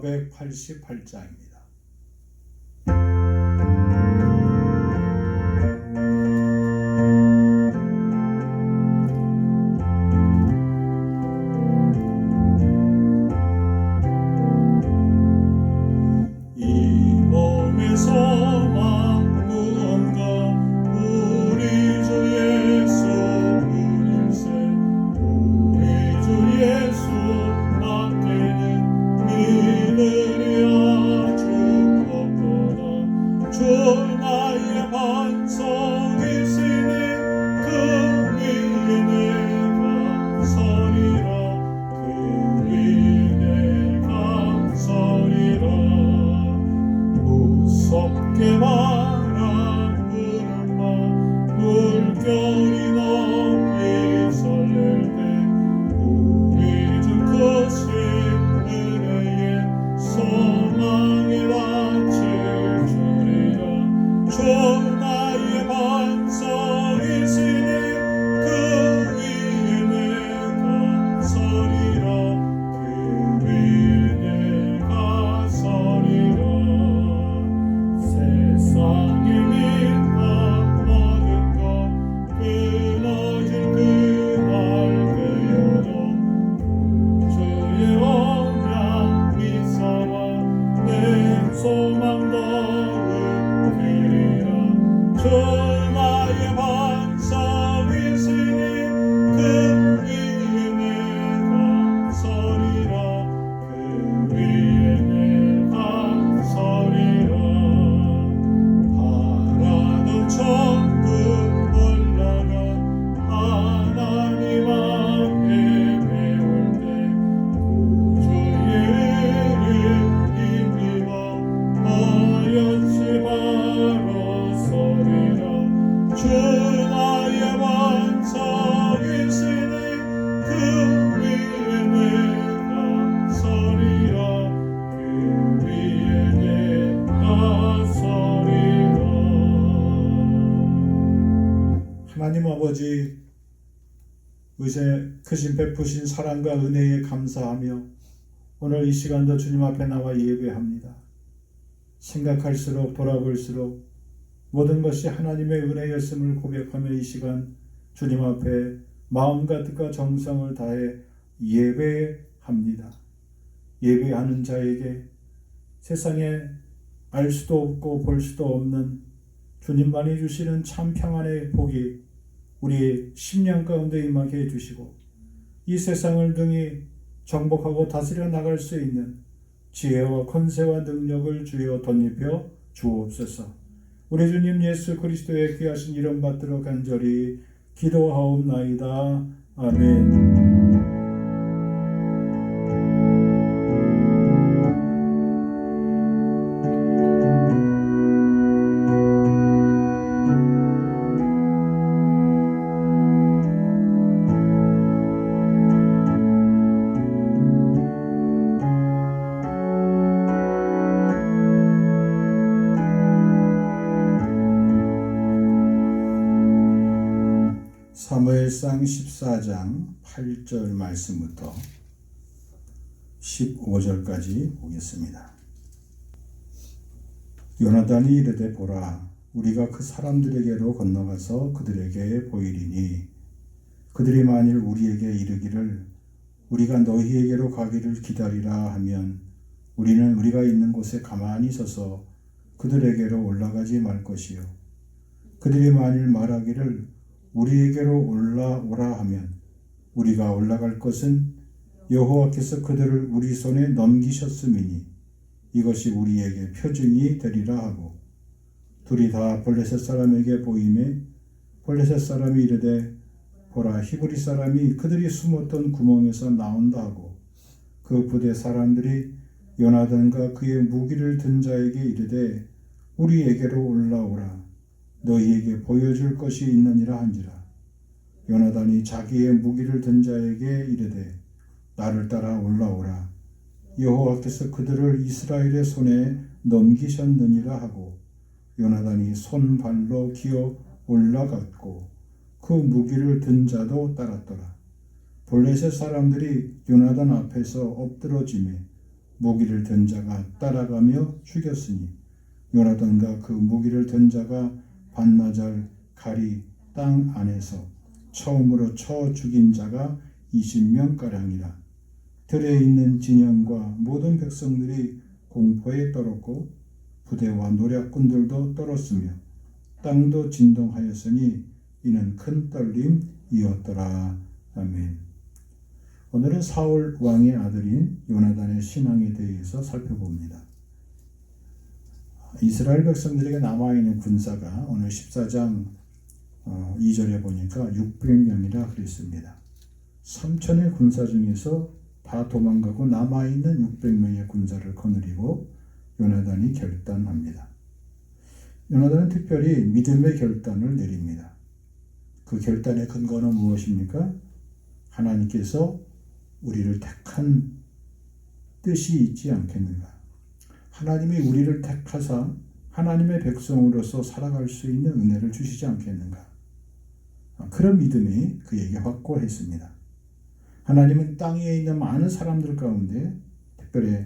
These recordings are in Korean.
488장입니다. 하나님 아버지, 크신 베푸신 사랑과 은혜에 감사하며 오늘 이 시간도 주님 앞에 나와 예배합니다. 생각할수록 돌아볼수록 모든 것이 하나님의 은혜였음을 고백하며 이 시간 주님 앞에 마음과 뜻과 정성을 다해 예배합니다. 예배하는 자에게 세상에 알 수도 없고 볼 수도 없는 주님만이 주시는 참 평안의 복이 우리 심령 가운데 임하게 해주시고 이 세상을 등이 정복하고 다스려 나갈 수 있는 지혜와 권세와 능력을 주여 덧입혀 주옵소서. 우리 주님 예수 그리스도의 귀하신 이름 받들어 간절히 기도하옵나이다. 아멘. 사무엘상 14장 8절 말씀부터 15절까지 보겠습니다. 요나단이 이르되 보라, 우리가 그 사람들에게로 건너가서 그들에게 보이리니 그들이 만일 우리에게 이르기를 우리가 너희에게로 가기를 기다리라 하면 우리는 우리가 있는 곳에 가만히 서서 그들에게로 올라가지 말 것이요, 그들이 만일 말하기를 우리에게로 올라오라 하면 우리가 올라갈 것은 여호와께서 그들을 우리 손에 넘기셨음이니 이것이 우리에게 표징이 되리라 하고, 둘이 다 블레셋 사람에게 보이매 블레셋 사람이 이르되 보라, 히브리 사람이 그들이 숨었던 구멍에서 나온다 하고, 그 부대 사람들이 요나단과 그의 무기를 든 자에게 이르되 우리에게로 올라오라, 너희에게 보여줄 것이 있느니라 한지라. 요나단이 자기의 무기를 든 자에게 이르되 나를 따라 올라오라, 여호와께서 그들을 이스라엘의 손에 넘기셨느니라 하고, 요나단이 손발로 기어 올라갔고 그 무기를 든 자도 따랐더라. 블레셋 사람들이 요나단 앞에서 엎드러지매 무기를 든 자가 따라가며 죽였으니 요나단과 그 무기를 든 자가 반나절 가리 땅 안에서 처음으로 쳐 죽인 자가 20명가량이라. 들에 있는 진영과 모든 백성들이 공포에 떨었고 부대와 노략군들도 떨었으며 땅도 진동하였으니 이는 큰 떨림이었더라. 아멘. 오늘은 사울 왕의 아들인 요나단의 신앙에 대해서 살펴봅니다. 이스라엘 백성들에게 남아있는 군사가 오늘 14장 2절에 보니까 600명이라 그랬습니다. 3천의 군사 중에서 다 도망가고 남아있는 600명의 군사를 거느리고 요나단이 결단합니다. 요나단은 특별히 믿음의 결단을 내립니다. 그 결단의 근거는 무엇입니까? 하나님께서 우리를 택한 뜻이 있지 않겠는가? 하나님이 우리를 택하사 하나님의 백성으로서 살아갈 수 있는 은혜를 주시지 않겠는가? 그런 믿음이 그에게 확고했습니다. 하나님은 땅에 있는 많은 사람들 가운데 특별히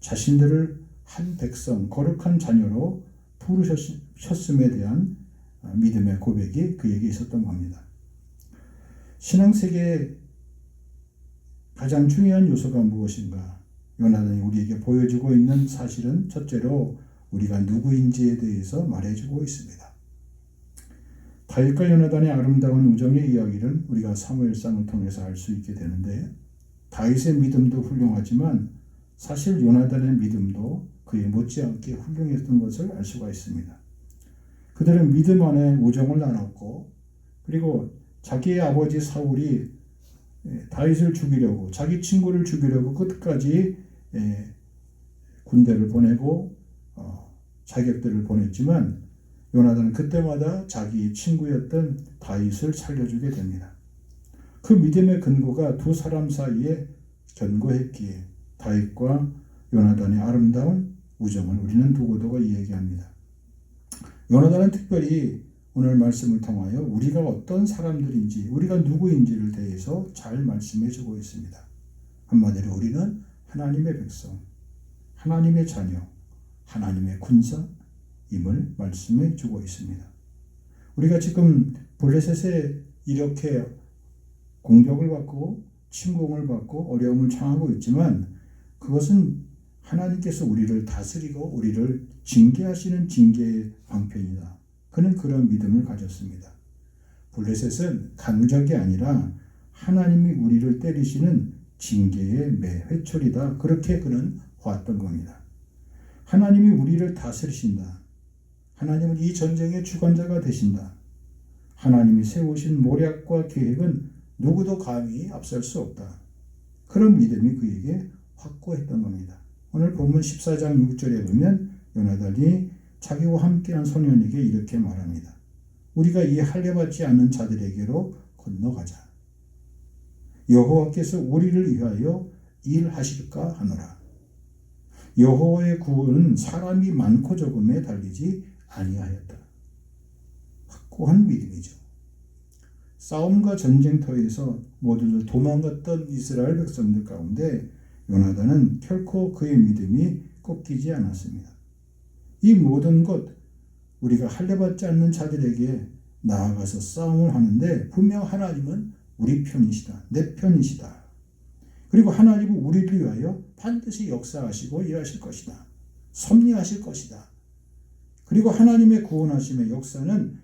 자신들을 한 백성, 거룩한 자녀로 부르셨음에 대한 믿음의 고백이 그에게 있었던 겁니다. 신앙세계의 가장 중요한 요소가 무엇인가? 요나단이 우리에게 보여주고 있는 사실은 첫째로 우리가 누구인지에 대해서 말해주고 있습니다. 다윗과 요나단의 아름다운 우정의 이야기를 우리가 사무엘상을 통해서 알 수 있게 되는데 다윗의 믿음도 훌륭하지만 사실 요나단의 믿음도 그에 못지않게 훌륭했던 것을 알 수가 있습니다. 그들은 믿음 안에 우정을 나눴고 그리고 자기의 아버지 사울이 다윗을 죽이려고 자기 친구를 죽이려고 끝까지 군대를 보내고 자격들을 보냈지만 요나단은 그때마다 자기 친구였던 다윗을 살려주게 됩니다. 그 믿음의 근거가 두 사람 사이에 견고했기에 다윗과 요나단의 아름다운 우정을 우리는 두고두고 이야기합니다. 요나단은 특별히 오늘 말씀을 통하여 우리가 어떤 사람들인지 우리가 누구인지를 대해서 잘 말씀해 주고 있습니다. 한마디로 우리는 하나님의 백성, 하나님의 자녀, 하나님의 군사임을 말씀해 주고 있습니다. 우리가 지금 블레셋에 이렇게 공격을 받고 침공을 받고 어려움을 당하고 있지만 그것은 하나님께서 우리를 다스리고 우리를 징계하시는 징계의 방편이다. 그는 그런 믿음을 가졌습니다. 블레셋은 강적이 아니라 하나님이 우리를 때리시는 징계의 매회초리다. 그렇게 그는 보았던 겁니다. 하나님이 우리를 다스리신다. 하나님은 이 전쟁의 주관자가 되신다. 하나님이 세우신 모략과 계획은 누구도 감히 앞설 수 없다. 그런 믿음이 그에게 확고했던 겁니다. 오늘 본문 14장 6절에 보면 요나단이 자기와 함께한 소년에게 이렇게 말합니다. 우리가 이 할례받지 않는 자들에게로 건너가자. 여호와께서 우리를 위하여 일하실까 하노라. 여호와의 구원은 사람이 많고 적음에 달리지 아니하였다. 확고한 믿음이죠. 싸움과 전쟁터에서 모두들 도망갔던 이스라엘 백성들 가운데 요나단은 결코 그의 믿음이 꺾이지 않았습니다. 이 모든 것 우리가 할례받지 않는 자들에게 나아가서 싸움을 하는데 분명 하나님은 우리 편이시다. 내 편이시다. 그리고 하나님은 우리를 위하여 반드시 역사하시고 일하실 것이다. 섭리하실 것이다. 그리고 하나님의 구원하심의 역사는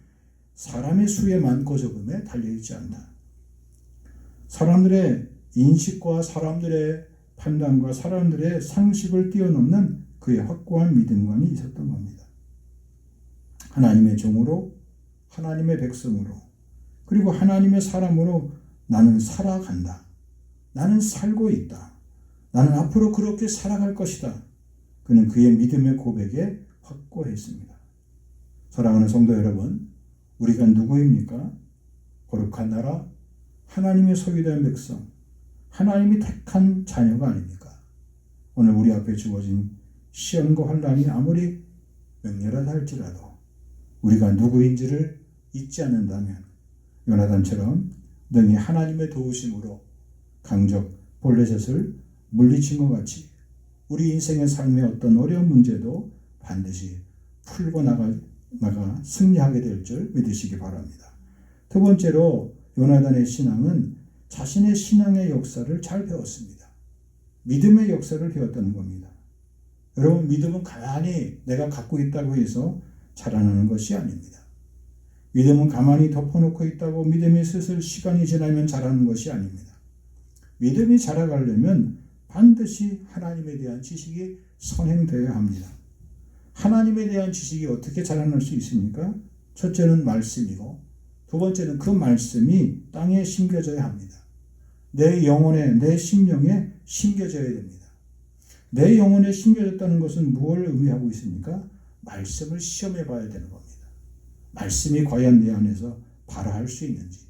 사람의 수에 많고 적음에 달려있지 않다. 사람들의 인식과 사람들의 판단과 사람들의 상식을 뛰어넘는 그의 확고한 믿음감이 있었던 겁니다. 하나님의 종으로, 하나님의 백성으로, 그리고 하나님의 사람으로 나는 살아간다. 나는 살고 있다. 나는 앞으로 그렇게 살아갈 것이다. 그는 그의 믿음의 고백에 확고했습니다. 사랑하는 성도 여러분, 우리가 누구입니까? 거룩한 나라, 하나님의 소유된 백성, 하나님이 택한 자녀가 아닙니까? 오늘 우리 앞에 주어진 시험과 환난이 아무리 맹렬하다 할지라도 우리가 누구인지를 잊지 않는다면 요나단처럼 능히 하나님의 도우심으로 강적 블레셋을 물리친 것 같이 우리 인생의 삶의 어떤 어려운 문제도 반드시 풀고 나가 승리하게 될 줄 믿으시기 바랍니다. 두 번째로 요나단의 신앙은 자신의 신앙의 역사를 잘 배웠습니다. 믿음의 역사를 배웠다는 겁니다. 여러분, 믿음은 가만히 내가 갖고 있다고 해서 자라나는 것이 아닙니다. 믿음은 가만히 덮어놓고 있다고 믿음이 슬슬 시간이 지나면 자라는 것이 아닙니다. 믿음이 자라가려면 반드시 하나님에 대한 지식이 선행되어야 합니다. 하나님에 대한 지식이 어떻게 자라날 수 있습니까? 첫째는 말씀이고, 두 번째는 그 말씀이 땅에 심겨져야 합니다. 내 영혼에, 내 심령에 심겨져야 됩니다. 내 영혼에 심겨졌다는 것은 무엇을 의미하고 있습니까? 말씀을 시험해 봐야 되는 겁니다. 말씀이 과연 내 안에서 발화할 수 있는지,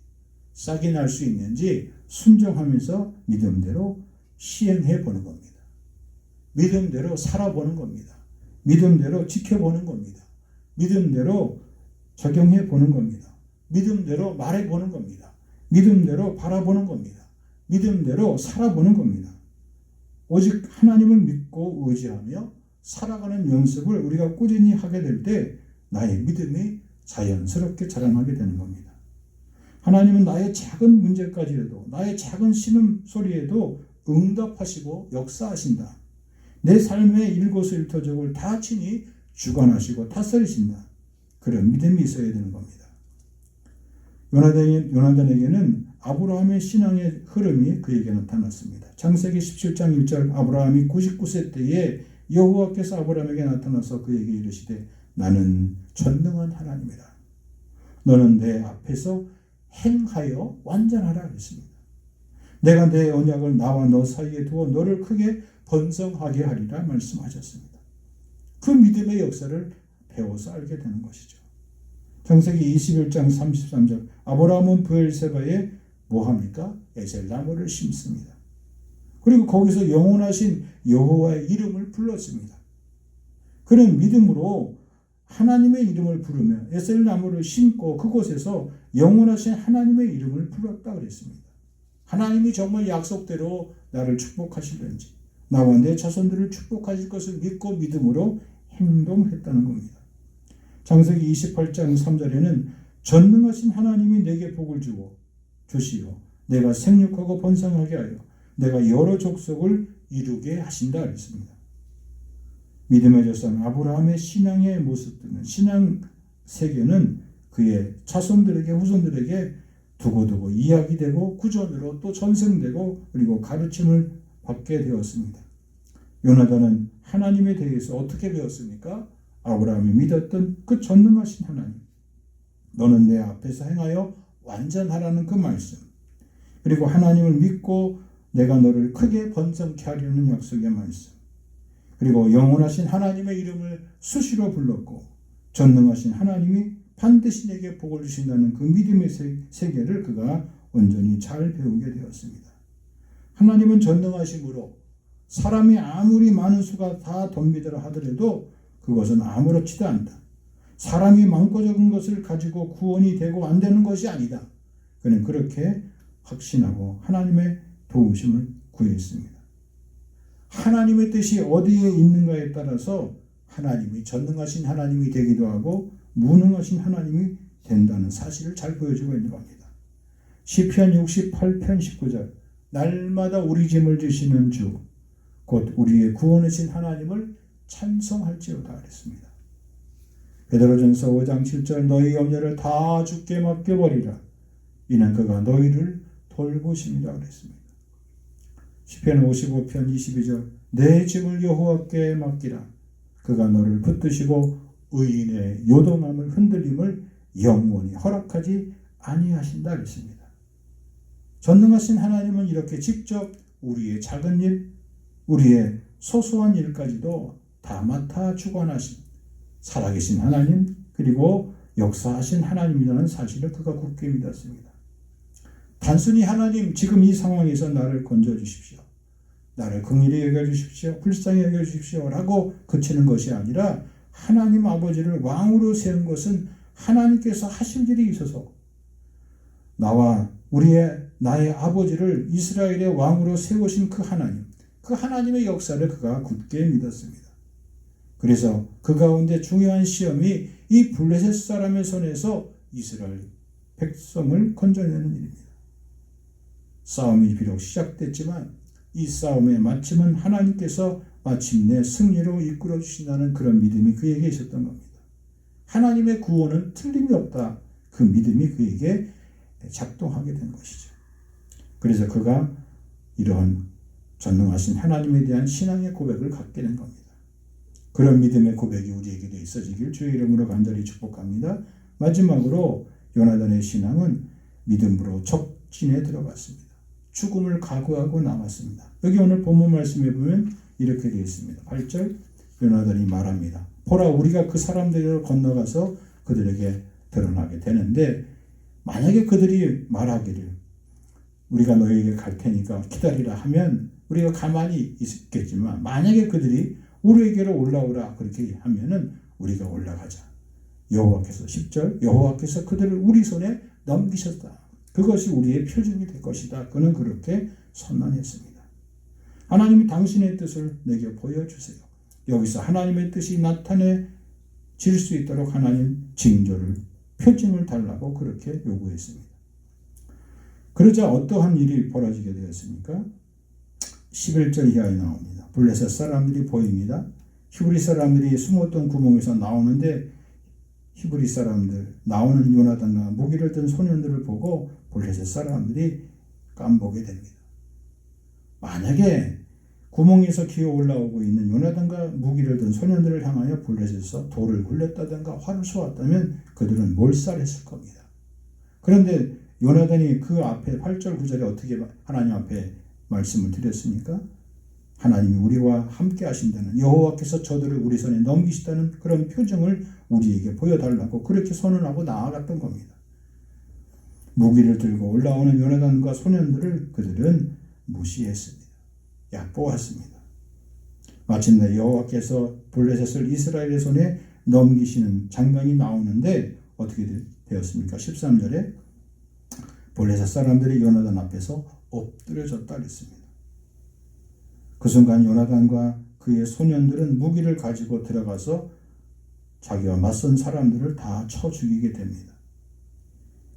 싹이 날 수 있는지 순종하면서 믿음대로 시행해 보는 겁니다. 믿음대로 살아보는 겁니다. 믿음대로 지켜보는 겁니다. 믿음대로 적용해 보는 겁니다. 믿음대로 말해 보는 겁니다. 믿음대로 바라보는 겁니다. 믿음대로 살아보는 겁니다. 오직 하나님을 믿고 의지하며 살아가는 연습을 우리가 꾸준히 하게 될 때 나의 믿음이 자연스럽게 자라나게 되는 겁니다. 하나님은 나의 작은 문제까지라도, 나의 작은 신음소리에도 응답하시고 역사하신다. 내 삶의 일거수일투족을 다 친히 주관하시고 다스리신다. 그런 믿음이 있어야 되는 겁니다. 요나단에게는 아브라함의 신앙의 흐름이 그에게 나타났습니다. 창세기 17장 1절, 아브라함이 99세 때에 여호와께서 아브라함에게 나타나서 그에게 이르시되 나는 전능한 하나님이라. 너는 내 앞에서 행하여 완전하라 했습니다. 내가 내 언약을 나와 너 사이에 두어 너를 크게 번성하게 하리라 말씀하셨습니다. 그 믿음의 역사를 배워서 알게 되는 것이죠. 창세기 21장 33절, 아브라함은 브엘세바에 뭐합니까? 에셀나무를 심습니다. 그리고 거기서 영원하신 여호와의 이름을 불렀습니다. 그는 믿음으로 하나님의 이름을 부르며 에셀나무를 심고 그곳에서 영원하신 하나님의 이름을 불렀다 그랬습니다. 하나님이 정말 약속대로 나를 축복하시든지 나와 내 자손들을 축복하실 것을 믿고 믿음으로 행동했다는 겁니다. 창세기 28장 3절에는 전능하신 하나님이 내게 복을 주시오 내가 생육하고 번성하게 하여 내가 여러 족속을 이루게 하신다 그랬습니다. 믿음의 조상 아브라함의 신앙의 모습들은, 신앙 세계는 그의 자손들에게, 후손들에게 두고두고 이야기되고 구전으로 또 전승되고 그리고 가르침을 받게 되었습니다. 요나단은 하나님에 대해서 어떻게 배웠습니까? 아브라함이 믿었던 그 전능하신 하나님, 너는 내 앞에서 행하여 완전하라는 그 말씀, 그리고 하나님을 믿고 내가 너를 크게 번성케 하려는 약속의 말씀, 그리고 영원하신 하나님의 이름을 수시로 불렀고 전능하신 하나님이 반드시 내게 복을 주신다는 그 믿음의 세계를 그가 온전히 잘 배우게 되었습니다. 하나님은 전능하심으로 사람이 아무리 많은 수가 다 덤비더라 하더라도 그것은 아무렇지도 않다. 사람이 많고 적은 것을 가지고 구원이 되고 안 되는 것이 아니다. 그는 그렇게 확신하고 하나님의 도우심을 구했습니다. 하나님의 뜻이 어디에 있는가에 따라서 하나님이 전능하신 하나님이 되기도 하고 무능하신 하나님이 된다는 사실을 잘 보여주고 있는 겁니다. 시편 68편 19절, 날마다 우리 짐을 지시는 주 곧 우리의 구원이신 하나님을 찬송할지어다 그랬습니다. 베드로전서 5장 7절, 너희 염려를 다 주께 맡겨버리라 이는 그가 너희를 돌보심이라 그랬습니다. 시편 55편 22절, 내 짐을 여호와께 맡기라 그가 너를 붙드시고 의인의 요동함을 흔들림을 영원히 허락하지 아니하신다 그랬습니다. 전능하신 하나님은 이렇게 직접 우리의 작은 일, 우리의 소소한 일까지도 다 맡아 주관하신 살아계신 하나님, 그리고 역사하신 하나님이라는 사실을 그가 굳게 믿었습니다. 단순히 하나님 지금 이 상황에서 나를 건져주십시오, 나를 긍휼히 여겨주십시오, 불쌍히 여겨주십시오 라고 그치는 것이 아니라 하나님 아버지를 왕으로 세운 것은 하나님께서 하실 일이 있어서 나의 아버지를 이스라엘의 왕으로 세우신 그 하나님, 그 하나님의 역사를 그가 굳게 믿었습니다. 그래서 그 가운데 중요한 시험이 이 블레셋 사람의 손에서 이스라엘 백성을 건져내는 일입니다. 싸움이 비록 시작됐지만 이 싸움의 마침은 하나님께서 마침내 승리로 이끌어 주신다는 그런 믿음이 그에게 있었던 겁니다. 하나님의 구원은 틀림이 없다. 그 믿음이 그에게 작동하게 된 것이죠. 그래서 그가 이러한 전능하신 하나님에 대한 신앙의 고백을 갖게 된 겁니다. 그런 믿음의 고백이 우리에게도 있어지길 주의 이름으로 간절히 축복합니다. 마지막으로 요나단의 신앙은 믿음으로 적진에 들어갔습니다. 죽음을 각오하고 나갔습니다. 여기 오늘 본문 말씀에 보면 이렇게 되어 있습니다. 8절 요나단이 말합니다. 보라, 우리가 그 사람들을 건너가서 그들에게 드러나게 되는데, 만약에 그들이 말하기를 우리가 너희에게 갈 테니까 기다리라 하면 우리가 가만히 있겠지만, 만약에 그들이 우리에게로 올라오라 그렇게 하면은 우리가 올라가자. 여호와께서 10절 여호와께서 그들을 우리 손에 넘기셨다. 그것이 우리의 표징이 될 것이다. 그는 그렇게 선언했습니다. 하나님이 당신의 뜻을 내게 보여주세요. 여기서 하나님의 뜻이 나타내질 수 있도록 하나님 징조를, 표징을 달라고 그렇게 요구했습니다. 그러자 어떠한 일이 벌어지게 되었습니까? 11절 이하에 나옵니다. 블레셋 사람들이 보입니다. 히브리 사람들이 숨었던 구멍에서 나오는데, 히브리 사람들 나오는 요나단과 무기를 든 소년들을 보고 블레셋 사람들이 깜보게 됩니다. 만약에 구멍에서 기어 올라오고 있는 요나단과 무기를 든 소년들을 향하여 블레셋에서 돌을 굴렸다든가 활을 쏘았다면 그들은 몰살했을 겁니다. 그런데 요나단이 그 앞에 8절 9절에 어떻게 하나님 앞에 말씀을 드렸습니까? 하나님이 우리와 함께 하신다는, 여호와께서 저들을 우리 손에 넘기시다는 그런 표정을 우리에게 보여달라고 그렇게 선언하고 나아갔던 겁니다. 무기를 들고 올라오는 요나단과 소년들을 그들은 무시했습니다. 얕보았습니다. 마침내 여호와께서 블레셋을 이스라엘의 손에 넘기시는 장면이 나오는데 어떻게 되었습니까? 13절에 블레셋 사람들이 요나단 앞에서 엎드려졌다 그랬습니다. 그 순간 요나단과 그의 소년들은 무기를 가지고 들어가서 자기와 맞선 사람들을 다 쳐 죽이게 됩니다.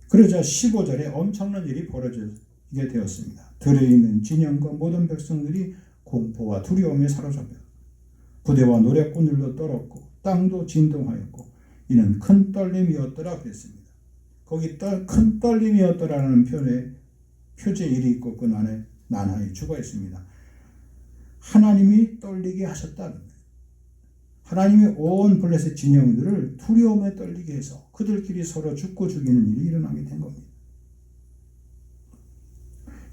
그러자 15절에 엄청난 일이 벌어지게 되었습니다. 들에 있는 진영과 모든 백성들이 공포와 두려움에 사로잡혀 부대와 노략군들도 떨었고 땅도 진동하였고 이는 큰 떨림이었더라 그랬습니다. 거기 큰 떨림이었더라는 표제 일이 있고 그 안에 난하에 주가 있습니다. 하나님이 떨리게 하셨다. 하나님이 온 블레셋 진영들을 두려움에 떨리게 해서 그들끼리 서로 죽고 죽이는 일이 일어나게 된 겁니다.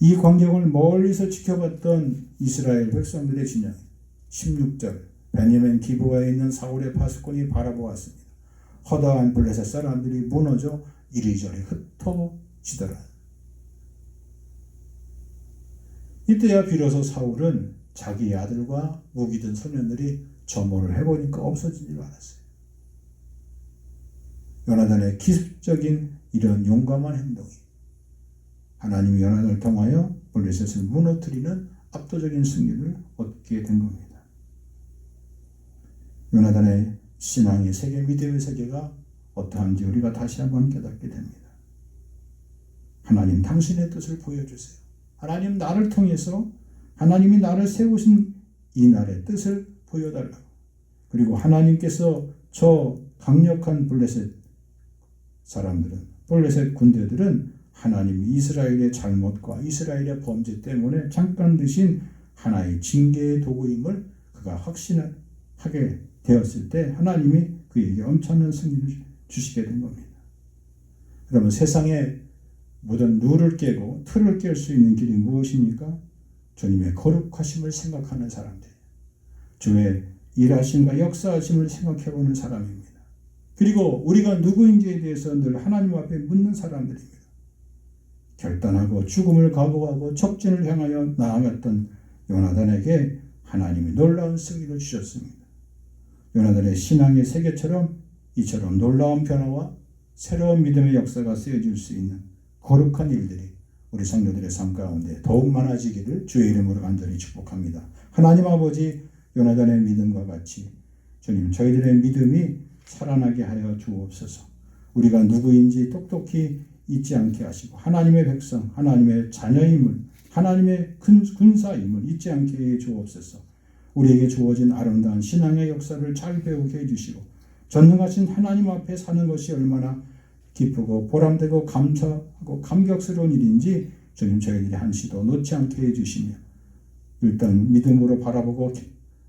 이 광경을 멀리서 지켜봤던 이스라엘 백성들의 진영, 16절 베냐민 기브아에 있는 사울의 파수꾼이 바라보았습니다. 허다한 블레셋 사람들이 무너져 이리저리 흩어지더라. 이때야 비로소 사울은 자기 아들과 무기든 소년들이 점호를 해보니까 없어진 줄 알았어요. 요나단의 기습적인 이런 용감한 행동이 하나님이 요나단을 통하여 블레셋을 무너뜨리는 압도적인 승리를 얻게 된 겁니다. 요나단의 신앙의 세계, 믿음의 세계가 어떠한지 우리가 다시 한번 깨닫게 됩니다. 하나님 당신의 뜻을 보여주세요. 하나님 나를 통해서 하나님이 나를 세우신 이 날의 뜻을 보여달라고. 그리고 하나님께서 저 강력한 블레셋 사람들은, 블레셋 군대들은 하나님이 이스라엘의 잘못과 이스라엘의 범죄 때문에 잠깐 드신 하나의 징계의 도구임을 그가 확신하게 되었을 때 하나님이 그에게 엄청난 승리를 주시게 된 겁니다. 그러면 세상에 모든 룰을 깨고 틀을 깰 수 있는 길이 무엇입니까? 주님의 거룩하심을 생각하는 사람들, 주의 일하심과 역사하심을 생각해보는 사람입니다. 그리고 우리가 누구인지에 대해서 늘 하나님 앞에 묻는 사람들입니다. 결단하고 죽음을 각오하고 적진을 향하여 나아갔던 요나단에게 하나님이 놀라운 승리를 주셨습니다. 요나단의 신앙의 세계처럼 이처럼 놀라운 변화와 새로운 믿음의 역사가 쓰여질 수 있는 거룩한 일들이 우리 성도들의 삶 가운데 더욱 많아지기를 주의 이름으로 간절히 축복합니다. 하나님 아버지, 요나단의 믿음과 같이 주님, 저희들의 믿음이 살아나게 하여 주옵소서. 우리가 누구인지 똑똑히 잊지 않게 하시고 하나님의 백성, 하나님의 자녀임을, 하나님의 군사임을 잊지 않게 해 주옵소서. 우리에게 주어진 아름다운 신앙의 역사를 잘 배우게 해주시고 전능하신 하나님 앞에 사는 것이 얼마나 기쁘고 보람되고 감사하고 감격스러운 일인지 주님, 저희들이 한시도 놓지 않게 해주시며 일단 믿음으로 바라보고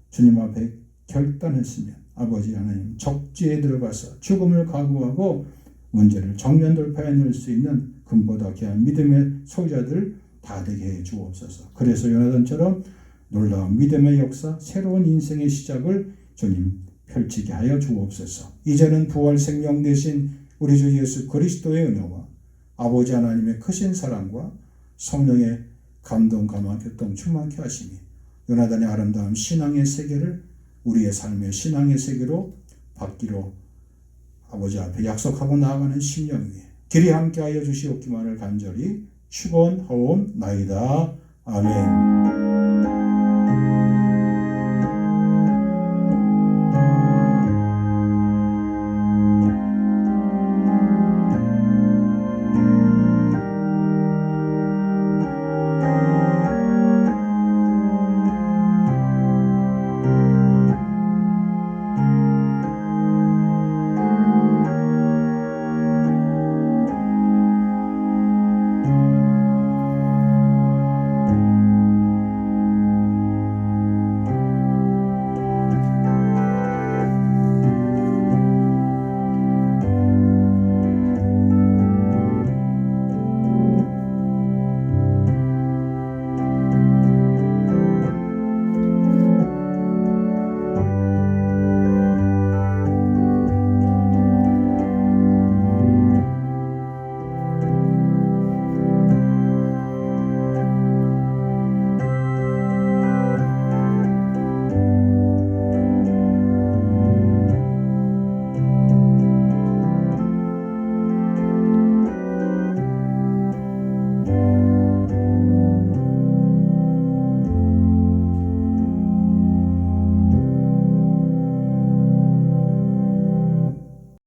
주님 앞에 결단했으면 아버지 하나님 적지에 들어가서 죽음을 각오하고 문제를 정면 돌파해낼 수 있는 금보다 귀한 믿음의 소유자들 다 되게 해 주옵소서. 그래서 요나단처럼 놀라운 믿음의 역사, 새로운 인생의 시작을 주님 펼치게 하여 주옵소서. 이제는 부활 생명 되신 우리 주 예수 그리스도의 은혜와 아버지 하나님의 크신 사랑과 성령의 감동, 감화, 교통 충만케 하시니 요나단의 아름다운 신앙의 세계를 우리의 삶의 신앙의 세계로 받기로 아버지 앞에 약속하고 나아가는 심령 위에 길이 함께하여 주시옵기만을 간절히 축원하옵나이다. 아멘.